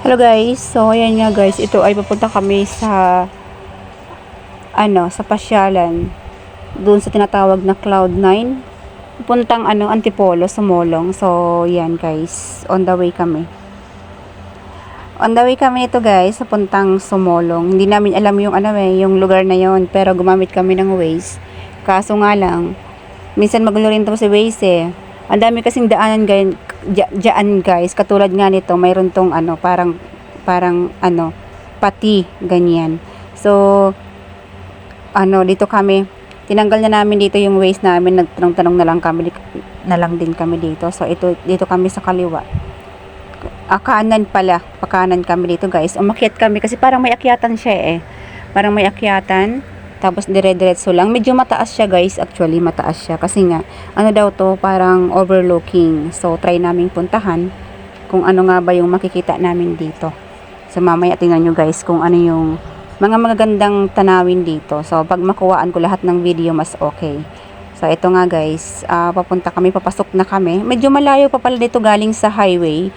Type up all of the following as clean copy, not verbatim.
Hello guys, so ayan nga guys, ito ay papunta kami sa sa pasyalan doon sa tinatawag na Cloud9. Pupuntang Antipolo sa Molong. So yan guys, on the way kami. On the way kami ito guys, sa puntang Sumolong. Hindi namin alam yung yung lugar na yon, pero gumamit kami ng Waze. Kaso nga lang, minsan magulo rin to si Waze eh. Ang dami kasing daanan dyan guys, katulad nga nito, mayroon tong parang pati ganyan. So dito kami, tinanggal na namin dito yung Waze namin, nagtanong-tanong na lang din kami dito. So dito kami sa kaliwa. Kanan pala, pakanan kami dito guys. Umakyat kami kasi parang may akyatan siya eh. Parang may akyatan. Tapos dire-diretso lang. Medyo mataas siya guys. Actually mataas siya. Kasi nga, daw to, parang overlooking. So try naming puntahan kung ano nga ba yung makikita namin dito. So mamaya tingnan nyo guys kung ano yung mga magagandang tanawin dito. So pag makuhaan ko lahat ng video mas okay. So ito nga guys, papunta kami, papasok na kami. Medyo malayo pa pala dito galing sa highway.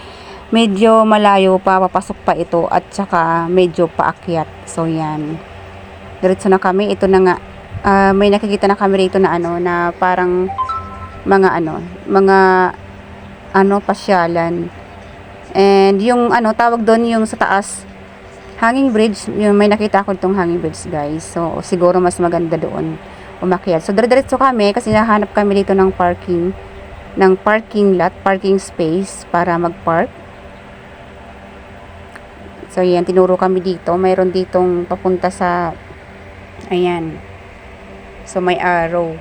Medyo malayo pa, papasok pa ito at saka medyo paakyat. So yan. Diretso na kami. Ito na nga. May nakikita na kami rito na na parang mga pasyalan. And yung tawag doon yung sa taas, hanging bridge. Yung may nakita ako itong hanging bridge guys. So siguro mas maganda doon umakyat. So diretso kami kasi nahanap kami dito ng parking lot, parking space para mag-park. So yan, tinuro kami dito. Mayroon ditong papunta sa ayan. So may arrow.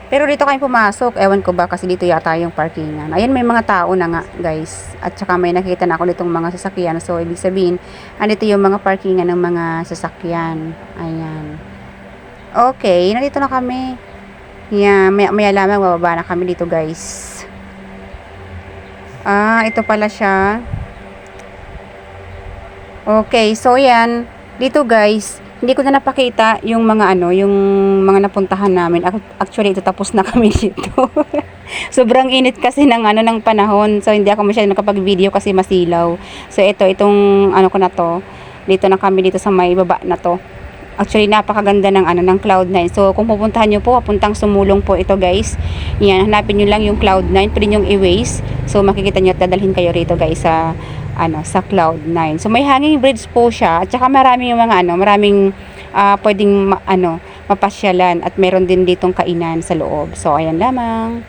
Pero dito kami pumasok. Ewan ko ba kasi dito yata yung parkingan. Ayan, may mga tao na nga guys. At saka may nakita na ako ditong mga sasakyan. So ibig sabihin, andito yung mga parkingan ng mga sasakyan. Ayan. Okay, nandito na kami. Yan, maya lamang bababa na kami dito guys. Ito pala siya. Okay, so yan. Dito guys, hindi ko na napakita yung mga yung mga napuntahan namin. Actually, ito tapos na kami dito. Sobrang init kasi ng panahon. So hindi ako masyadong nakapag-video kasi masilaw. So itong ko na to. Dito na kami dito sa may baba na to. Actually, napakaganda ng Cloud9. So kung pupuntahan niyo po, papuntang Sumulong po ito guys. Yan, hanapin niyo lang yung Cloud9, pwede niyo i-Waze. So makikita niyo at dadalhin kayo rito guys sa sa Cloud9. So may hanging bridge po siya at saka maraming maraming pwedeng mapasyalan at meron din ditong kainan sa loob. So ayan lamang.